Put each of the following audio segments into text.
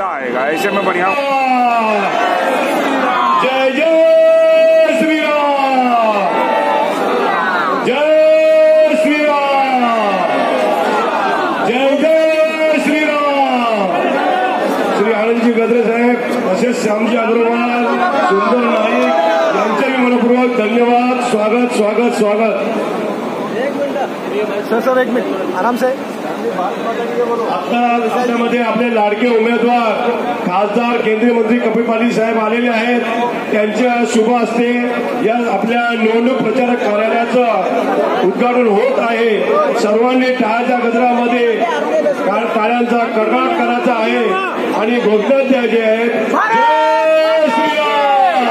मजा आएगा, ऐसे में बढ़िया। जय जय श्री राम, जय श्री राम, जय जय श्री राम। श्री आनंदजी गद्रे साहेब, तसेच श्यामजी अग्रवाल, सुंदर नाईक यांचे मनपूर्वक धन्यवाद। स्वागत स्वागत स्वागत। सर एक मिनिट आराम से। आता आपल्यामध्ये आपले लाडके उमेदवार खासदार केंद्रीय मंत्री कपिल पाटील साहेब आलेले आहेत। त्यांच्या शुभ हस्ते या आपल्या निवडणूक प्रचारक कार्यालयाचं उद्घाटन होत आहे। सर्वांनी टाळ्याच्या गजरामध्ये टाळ्यांचा कडकडाट करायचा आहे आणि घोषणा द्यायची आहेत। जय श्रीराम,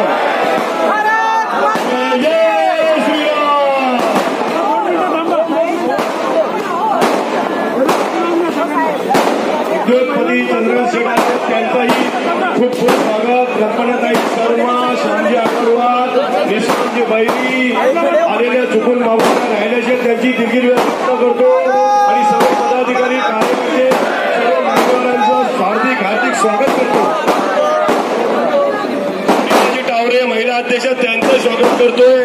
जय श्रीराम। उद्योगपती चंद्रकांत शेठ आहेत, त्यांचंही खूप खूप स्वागत। कल्पनाताई शर्मा, श्यामजी अग्रवाल, निष्कांतजी बैरी आलेल्या चुकून मावळ्या राहिल्याचे त्यांची दिलगिरी व्यक्त करतो आणि सर्व पदाधिकारी कार्यकर्ते सर्व मान्यवरांचं हार्दिक स्वागत करतो। टावरे महिला अध्यक्ष त्यांचं स्वागत करतोय।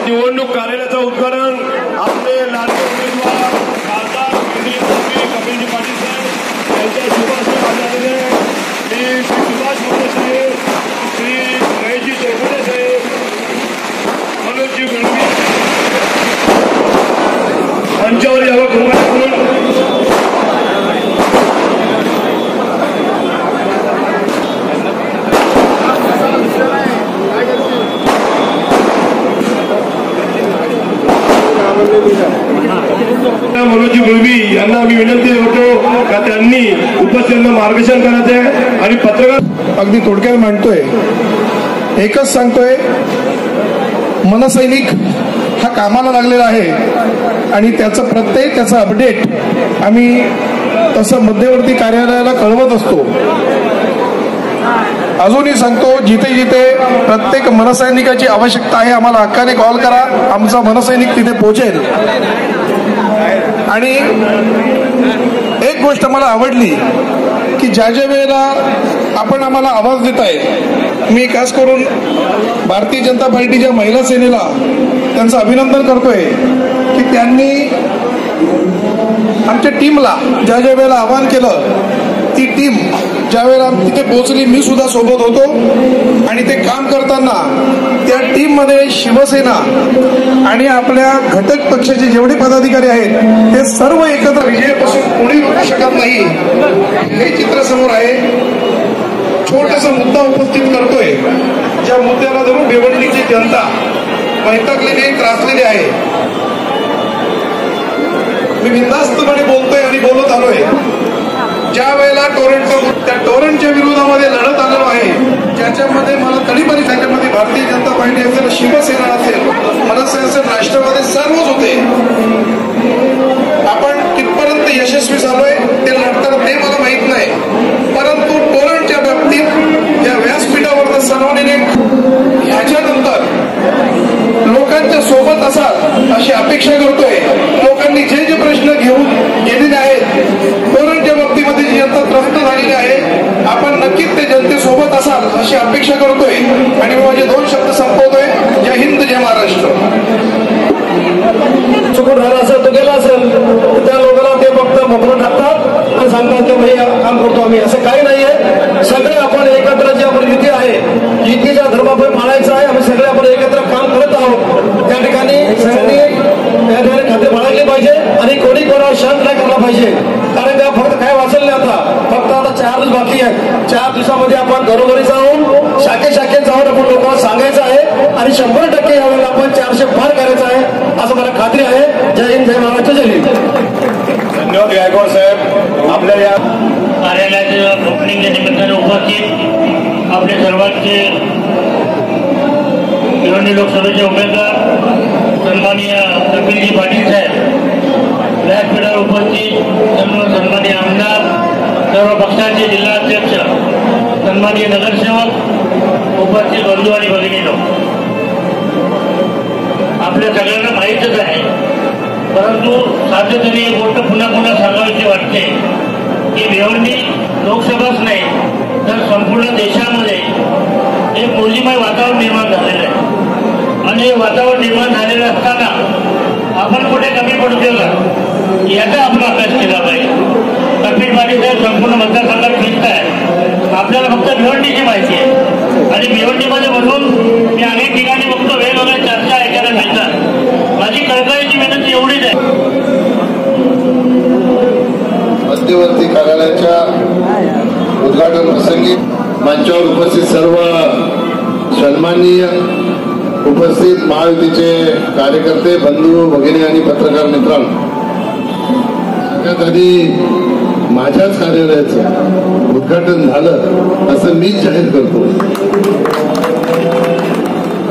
निवडणूक कार्यालयाचं उद्घाटन आपले लाडके उमेदवार खासदार केंद्रीय मंत्री कपिलजी पाटील साहेब यांच्या शुभ हस्ते आलेले श्री सुभाष मोरे साहेब, श्री महेशजी चौगुले साहेब, मनोजजी गुळवी मंचावर यावं करून मनोजजी गुळवी यांना आम्ही विनंती करतो का त्यांनी उपस्थितांना मार्गदर्शन करायचं आहे आणि पत्रकार अगदी थोडक्यात मांडतोय। एकच सांगतोय, मनसैनिक हा कामाला लागलेला आहे आणि त्याचा अपडेट आम्ही तसं मध्यवर्ती कार्यालयाला कळवत असतो। अजूनही सांगतो, जिथे जिथे प्रत्येक मनसैनिकाची आवश्यकता आहे आम्हाला हक्काने कॉल करा, आमचा मनसैनिक तिथे पोहोचेल। आणि एक गोष्ट मला आवडली की ज्या वेळेला आपण आम्हाला आवाज देताय, मी खास करून भारतीय जनता पार्टीच्या महिला सेनेला त्यांचं अभिनंदन करतोय की त्यांनी आमच्या टीमला ज्या वेळेला आवाहन केलं, ती टीम ज्या वेळेला तिथे पोहोचली, मी सुद्धा सोबत होतो आणि ते काम करताना त्या टीम मध्ये शिवसेना आणि आपल्या घटक पक्षाचे जेवढे पदाधिकारी आहेत ते सर्व एकत्र विजयापासून कोणी रोखू शकत नाही हे चित्र समोर आहे। छोटासा मुद्दा उपस्थित करतोय, ज्या मुद्द्याला धरून भिवंडीची जनता वैतागलेली त्रासलेली आहे। मी बिनधास्तपणे बोलतोय आणि बोलत आलोय। ज्या वेळेला त्या टोरंटच्या विरोधामध्ये लढत आलेलो आहे, ज्याच्यामध्ये मला तडीपारी त्याच्यामध्ये भारतीय जनता पार्टी असेल, शिवसेना असेल, मनसे असेल, राष्ट्रवादी सर्वच होते। आपण कितपर्यंत यशस्वी झालोय ते लढताना ते मला माहित नाही, परंतु टोरंटच्या बाबतीत या व्यासपीठावर सन्माननीय ह्याच्यानंतर लोकांच्या सोबत असाल अशी अपेक्षा करतोय। लोकांनी जे जे प्रश्न घेऊन गेलेले आहेत टोरंटच्या बाबतीमध्ये जी जनता त्रस्त झालेली आहे, आपण नक्कीच ते जनतेसोबत असाल अशी अपेक्षा करतोय आणि मी माझे 2 शब्द संपवतोय। जय हिंद, जय महाराष्ट्र। चुकून झाला असेल तो गेला असेल त्या लोकांना ते फक्त मोकळं टाकतात आणि सांगतात की भाई काम करतो आम्ही, असं काही नाहीये। सगळे आपण एकत्र जी आपण युती आहे, युतीच्या धर्मावर पाळायचं आहे। आम्ही सगळे आपण एकत्र काम करत आहोत। त्या ठिकाणी सगळ्यांनी त्या ठिकाणी खाते बाळगले पाहिजे आणि कोणी कोणावर शांत नाही करला पाहिजे, कारण त्या फक्त काय वाचलं नाही। आता फक्त आता 4 दिवस बाकी आहेत। 4 दिवसामध्ये आपण घरोघरी जाऊन शाखेत जाऊन आपण लोकांना सांगायचं आहे आणि 100% यावेळेला आपण 400 पार करायचं आहे असं मला खात्री आहे। जय हिंद, जय महाराष्ट्र, जय हिंद। धन्यवाद गायकवाड साहेब। आपल्या या कार्यालयाच्या ओपनिंगच्या निमित्ताने उपस्थित आपले सर्वांचे भिवंडी लोकसभेचे उमेदवार सन्माननीय कपिलजी पाटील साहेब, व्यासपीठावर उपस्थित सर्व सन्माननीय आमदार, सर्व पक्षांचे जिल्हाध्यक्ष, सन्माननीय नगरसेवक, उपस्थित बंधू आणि भगिनीनो, आपल्या सगळ्यांना माहीतच आहे, परंतु सातत्याने एक गोष्ट पुन्हा पुन्हा सांगावीशी वाटते की भिवंडी लोकसभाच नाही तर संपूर्ण देशामध्ये एक मुलीमय वातावरण निर्माण झालेलं आहे आणि हे वातावरण निर्माण झालेलं असताना आपण कुठे कमी पडतो का याचा आपण अभ्यास केला पाहिजे. कपिल पाटील साहेब संपूर्ण मतदारसंघात फिरत आहे, आपल्याला फक्त भिवंडीची माहिती आहे आणि भिवंडीमध्ये बसून मी अनेक ठिकाणी बघतो वेगवेगळ्या चर्चा ऐकायला मिळतात. माझी कळकळीची विनंती एवढीच आहे. मध्यवर्ती कार्यालयाच्या उद्घाटन प्रसंगी मंचावर उपस्थित सर्व सन्माननीय उपस्थित महायुतीचे कार्यकर्ते, बंधू भगिनी आणि पत्रकार मित्रांनो, सगळ्यात आधी माझ्याच कार्यालयाचं उद्घाटन झालं असं मीच जाहीर करतो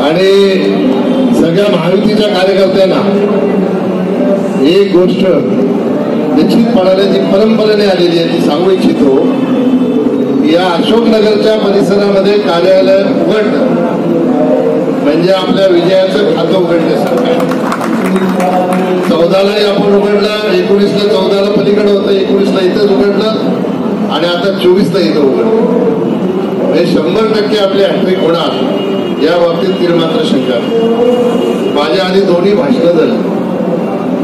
आणि सगळ्या महायुतीच्या कार्यकर्त्यांना एक गोष्ट निश्चितपणाने जी परंपरेने आलेली आहे ती सांगू इच्छितो. या अशोकनगरच्या परिसरामध्ये कार्यालय उघडणं म्हणजे आपल्या विजयाचं खातं उघडण्यासारखं. 14लाही आपण उघडलं, 19ला 14ला पलीकडे होतं, 19ला इथंच उघडलं आणि आता 24ला इथं उघडलं. म्हणजे 100% आपली हॅट्रिक होणार या बाबतीत ती मात्र शंका नाही. माझ्या आधी दोन्ही भाषणं झाली,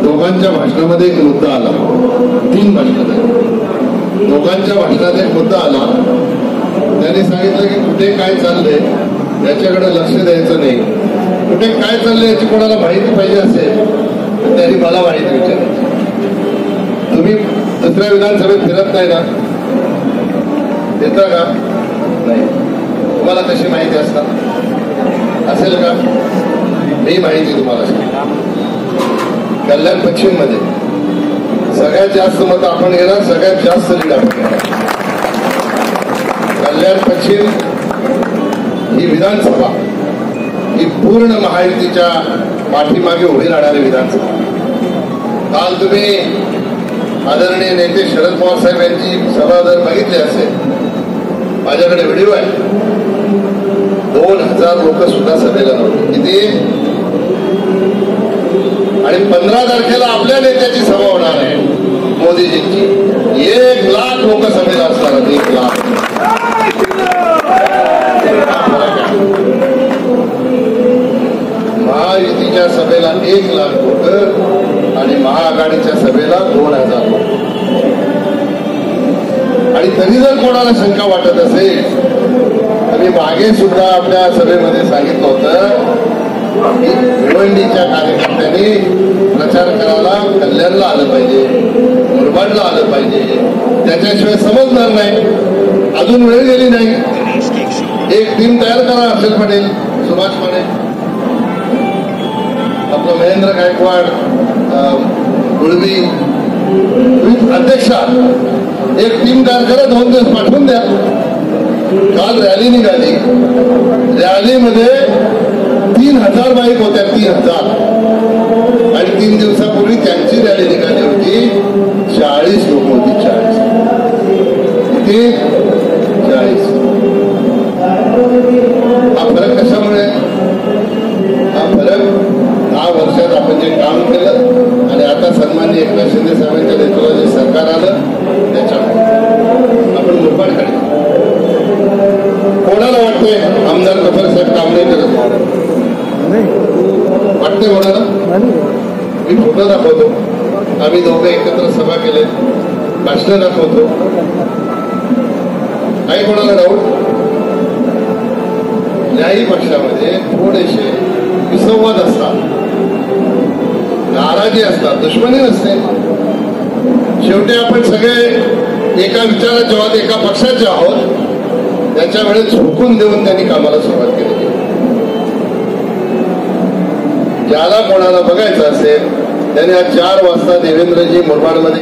दोघांच्या भाषणामध्ये एक मुद्दा आला, 3 भाषणं झाली. दोघांच्या भाषणात एक मुद्दा आला, त्यांनी सांगितलं की कुठे काय चाललंय याच्याकडे लक्ष द्यायचं नाही, कुठे काय चाललंय याची कोणाला माहिती पाहिजे असेल तर त्यांनी मला माहिती विचारायची. तुम्ही दुसऱ्या विधानसभेत फिरत नाही ना, येता का? नाही. तुम्हाला कशी माहिती असणार असेल का? ही माहिती तुम्हाला कल्याण पश्चिम मध्ये सगळ्यात जास्त मत आपण घेणार, सगळ्यात जास्त लीड आपण घेणार. कल्याण पश्चिम ही विधानसभा ही पूर्ण महायुतीच्या पाठीमागे उभी राहणारी विधानसभा. काल तुम्ही आदरणीय नेते शरद पवार साहेब यांची सभा जर बघितली असेल, माझ्याकडे व्हिडिओ आहे, 2000 लोक सुद्धा सभेला नव्हते. किती? आणि 15 तारखेला आपल्या नेत्याची सभा होणार आहे मोदीजींची, 1 लाख लोक सभेला असणार आहेत. 1 लाख. महायुतीच्या सभेला 1 लाख लोक आणि महाआघाडीच्या सभेला 2000 लोक. आणि तरी जर कोणाला शंका वाटत असेल तर मी मागे सुद्धा आपल्या सभेमध्ये सांगितलं होतं की भिवंडीच्या कार्यकर्त्यांनी प्रचार करायला कल्याणला आलं पाहिजे, मुरबाडला आलं पाहिजे, त्याच्याशिवाय समजणार नाही. अजून वेळ गेली नाही. एक टीम तयार करा, हर्षल पटेल, सुभाष पटेल, आपलं महेंद्र गायकवाड, गुळवी, अध्यक्षा, एक टीम तयार करा, 2 दिवस पाठवून द्या. काल रॅली निघाली, रॅलीमध्ये 3000 बाईक होत्या, 3000. आणि 3 दिवसापूर्वी त्यांची रॅली निघाली होती, 40 लोक होती. 40 किती? 40. हा फरक कशामुळे? हा फरक 10 वर्षात आपण जे काम केलं आणि आता सन्माननीय एकनाथ शिंदे साहेबांच्या नेतृत्वात जे सरकार आलं त्याच्यामुळे आपण मुरबाडकडे. कोणाला वाटतंय आमदार कफर साहेब काम नाही करत? वाटते कोणाला? मी फोटो दाखवतो, आम्ही दोघे एकत्र सभा केले, भाषण दाखवतो. काही कोणाला डाऊट? न्यायी पक्षामध्ये थोडेसे विसंवाद असतात, नाराजी असतात, दुश्मनी नसते. शेवटी आपण सगळे एका विचाराचे आहोत, एका पक्षाचे आहोत. त्याच्या वेळेस झोकून देऊन त्यांनी कामाला सुरुवात केली. ज्याला कोणाला बघायचं असेल त्याने आज 4 वाजता देवेंद्रजी मुरबाडमध्ये